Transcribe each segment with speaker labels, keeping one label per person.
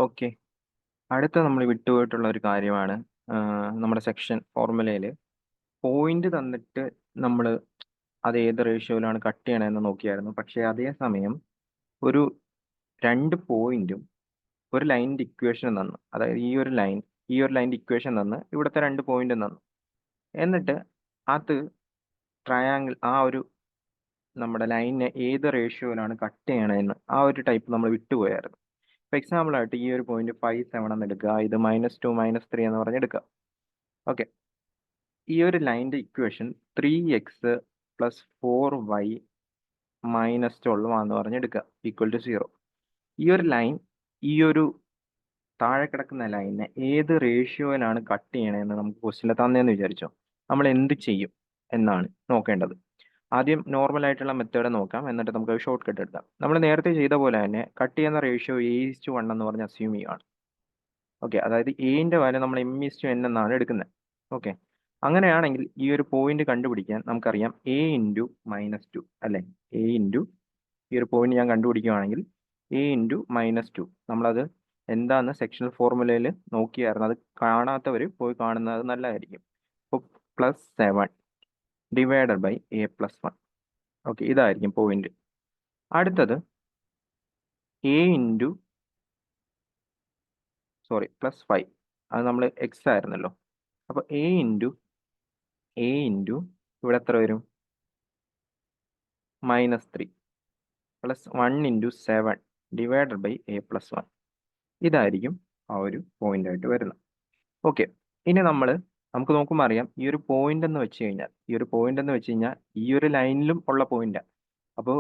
Speaker 1: Okay. അടുത്ത നമ്മൾ വിട്ടുപോയിട്ടുള്ള ഒരു കാര്യമാണ് നമ്മുടെ സെക്ഷൻ ഫോർമുലയിൽ പോയിന്റ് തന്നിട്ട് നമ്മൾ അത് ഏത് റേഷ്യോയിലാണ് കട്ട് ചെയ്യണമെന്ന് നോക്കിയായിരുന്നു. പക്ഷേ അതേ സമയം ഒരു 2 പോയിന്റും ഒരു ലൈനിന്റെ ഇക്വേഷൻ തന്നു. അതായത് ഈ ഒരു ലൈനിന്റെ ഇക്വേഷൻ തന്ന് ഇവിടുത്തെ 2 പോയിന്റും തന്നു. എന്നിട്ട് അത് ട്രയാങ്കിൾ ആ ഒരു നമ്മുടെ ലൈനിനെ ഏത് റേഷ്യോയിലാണ് കട്ട് ചെയ്യണമെന്ന് ആ ഒരു ടൈപ്പ് നമ്മൾ വിട്ടുപോയായിരുന്നു. ഫോർ എക്സാമ്പിൾ ആയിട്ട് ഈ ഒരു പോയിന്റ് 5, 7 എന്ന് എടുക്കുക. ഇത് -2 -3 എന്ന് പറഞ്ഞെടുക്കുക. ഓക്കെ. ഈ ഒരു ലൈനിന്റെ ഇക്വേഷൻ 3x + 4y - 12 എന്ന് പറഞ്ഞെടുക്കുക =0. ഈ ഒരു ലൈൻ ഈ ഒരു താഴെ കിടക്കുന്ന ലൈനിനെ ഏത് റേഷ്യോയിലാണ് കട്ട് ചെയ്യണമെന്ന് നമുക്ക് ക്വസ്റ്റിനിൽ തന്നേന്ന് വിചാരിച്ചോ. നമ്മൾ എന്ത് ചെയ്യും എന്നാണ് നോക്കേണ്ടത്. ആദ്യം നോർമൽ ആയിട്ടുള്ള മെത്തേഡ് നോക്കാം, എന്നിട്ട് നമുക്ക് ഷോർട്ട് കട്ട് എടുക്കാം. നമ്മൾ നേരത്തെ ചെയ്ത പോലെ തന്നെ കട്ട് ചെയ്യുന്ന റേഷ്യോ A:1 എന്ന് പറഞ്ഞ് അസ്യൂം ചെയ്യുകയാണ്. ഓക്കെ. അതായത് എന്റെ വാല്യൂ നമ്മൾ m:n എന്നാണ് എടുക്കുന്നത്. ഓക്കെ. അങ്ങനെയാണെങ്കിൽ ഈ ഒരു പോയിന്റ് കണ്ടുപിടിക്കാൻ നമുക്കറിയാം a ഇൻറ്റു -2 അല്ലേ. a ഇൻറ്റു ഈ ഒരു പോയിന്റ് ഞാൻ കണ്ടുപിടിക്കുകയാണെങ്കിൽ a ഇൻറ്റു -2 നമ്മളത് എന്താന്ന് സെക്ഷണൽ ഫോർമുലയിൽ നോക്കിയായിരുന്നു. അത് കാണാത്തവർ പോയി കാണുന്നത് നല്ലതായിരിക്കും. അപ്പോൾ +7 ഡിവൈഡഡ് ബൈ a+1. ഓക്കെ, ഇതായിരിക്കും പോയിന്റ്. അടുത്തത് a ഇൻറ്റു +5 അത് നമ്മൾ x ആയിരുന്നല്ലോ. അപ്പോൾ a ഇൻറ്റു ഇവിടെ എത്ര വരും? -3 + 1 ഇൻറ്റു 7 ഡിവൈഡഡ് ബൈ a+1. ഇതായിരിക്കും ആ ഒരു പോയിന്റ് ആയിട്ട് വരുന്നത്. ഓക്കെ. ഇനി നമുക്ക് നോക്കുമ്പോൾ അറിയാം ഈ ഒരു പോയിന്റ് എന്ന് വെച്ച് കഴിഞ്ഞാൽ ഈ ഒരു ലൈനിലും ഉള്ള പോയിന്റാണ്. അപ്പോൾ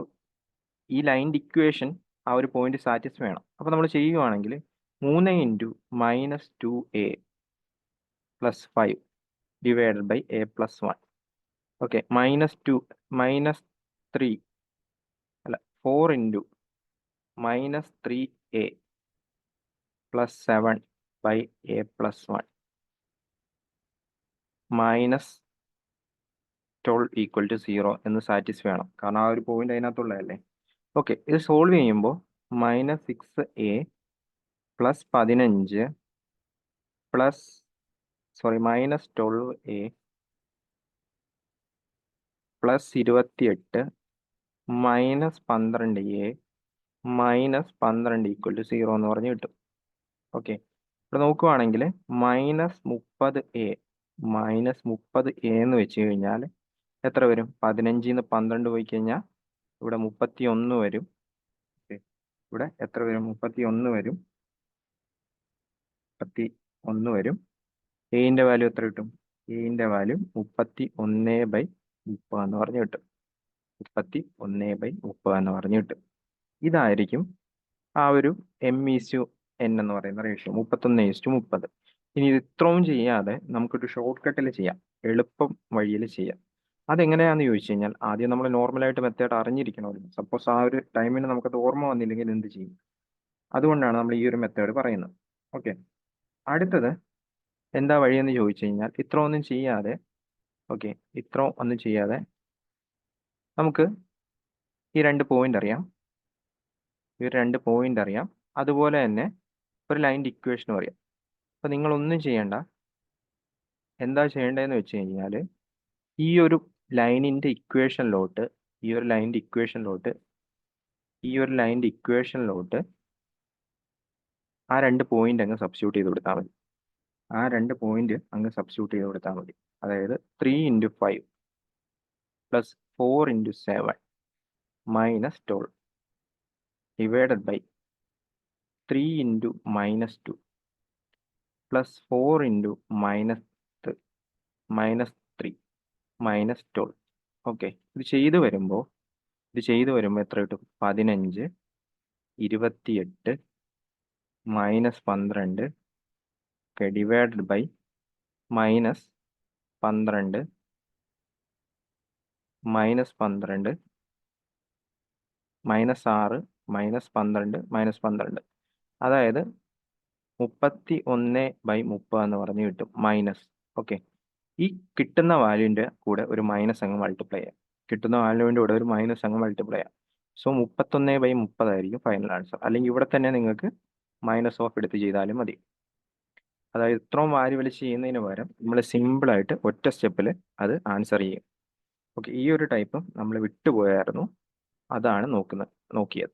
Speaker 1: ഈ ലൈനിന്റെ ഇക്വേഷൻ ആ ഒരു പോയിന്റ് സാറ്റിസ്ഫൈ ചെയ്യണം. അപ്പോൾ നമ്മൾ ചെയ്യുകയാണെങ്കിൽ 3 into -2a + 5 divided by a+1. Okay. -4 into -3a + 7 by a+1 -12 = 0 എന്ന് സാറ്റിസ്ഫൈ ചെയ്യണം. കാരണം ആ ഒരു പോയിന്റ് അതിനകത്തുള്ളതല്ലേ. ഓക്കെ. ഇത് സോൾവ് ചെയ്യുമ്പോൾ -6a + 15 -12a + 28 -12a -12 = 0 എന്ന് പറഞ്ഞ് കിട്ടും. ഓക്കെ. ഇവിടെ നോക്കുവാണെങ്കിൽ -30a എന്ന് വെച്ച് കഴിഞ്ഞാൽ എത്ര വരും? 15ന്ന് 12 പോയി കഴിഞ്ഞാൽ ഇവിടെ 31 വരും. ഓക്കെ. ഇവിടെ എത്ര വരും? 31 വരും. എന്റെ വാല്യൂ എത്ര കിട്ടും? എന്റെ വാല്യൂ 31/30 എന്ന് പറഞ്ഞു കിട്ടും. 31/30 എന്ന് പറഞ്ഞു കിട്ടും. ഇതായിരിക്കും ആ ഒരു m:n എന്ന് പറയുന്ന റേഷ്യോ, 31:30. ഇനി ഇത് ഇത്രയും ചെയ്യാതെ നമുക്കൊരു ഷോർട്ട് കട്ടിൽ ചെയ്യാം, എളുപ്പം വഴിയിൽ ചെയ്യാം. അതെങ്ങനെയാണെന്ന് ചോദിച്ചു കഴിഞ്ഞാൽ ആദ്യം നമ്മൾ നോർമലായിട്ട് മെത്തേഡ് അറിഞ്ഞിരിക്കണമല്ലോ. സപ്പോസ് ആ ഒരു ടൈമിന് നമുക്കത് ഓർമ്മ വന്നില്ലെങ്കിൽ എന്ത് ചെയ്യും? അതുകൊണ്ടാണ് നമ്മൾ ഈ ഒരു മെത്തേഡ് പറയുന്നത്. ഓക്കെ. അടുത്തത് എന്താ വഴിയെന്ന് ചോദിച്ചു കഴിഞ്ഞാൽ ഇത്ര ഒന്നും ചെയ്യാതെ നമുക്ക് ഈ 2 പോയിന്റ് അറിയാം. അതുപോലെ തന്നെ ഒരു ലൈനിന്റെ ഇക്വേഷനും അറിയാം. അപ്പോൾ നിങ്ങളൊന്നും ചെയ്യേണ്ട. എന്താ ചെയ്യേണ്ടതെന്ന് വെച്ച് കഴിഞ്ഞാൽ ഈ ഒരു ലൈനിന്റെ ഇക്വേഷനിലോട്ട് ആ 2 പോയിന്റ് അങ്ങ് സബ്സ്റ്റിറ്റ്യൂട്ട് ചെയ്ത് കൊടുത്താൽ മതി. അതായത് 3 × 5 + 4 × 7 -12 ഡിവൈഡഡ് ബൈ 3 × -2 + 4 × -3 -12. ഓക്കെ. ഇത് ചെയ്തു വരുമ്പോൾ എത്ര കിട്ടും? 15, 28 -12 ഡിവൈഡഡ് ബൈ -12 -12 -6 -12 അതായത് 31/30 എന്ന് പറഞ്ഞു കിട്ടും. ഓക്കെ. ഈ കിട്ടുന്ന വാല്യൂവിൻ്റെ കൂടെ ഒരു മൈനസ് അങ്ങ് മൾട്ടിപ്ലൈ ചെയ്യാം. സോ 31/30 ആയിരിക്കും ഫൈനൽ ആൻസർ. അല്ലെങ്കിൽ ഇവിടെ തന്നെ നിങ്ങൾക്ക് മൈനസ് ഓഫ് എടുത്ത് ചെയ്താലും മതി. അതായത് ഇത്രയും വാരി വലിച്ച് ചെയ്യുന്നതിന് പകരം നമ്മൾ സിമ്പിളായിട്ട് ഒറ്റ സ്റ്റെപ്പിൽ അത് ആൻസർ ചെയ്യും. ഓക്കെ, ഈ ഒരു ടൈപ്പും നമ്മൾ വിട്ടുപോയായിരുന്നു, അതാണ് നോക്കിയത്.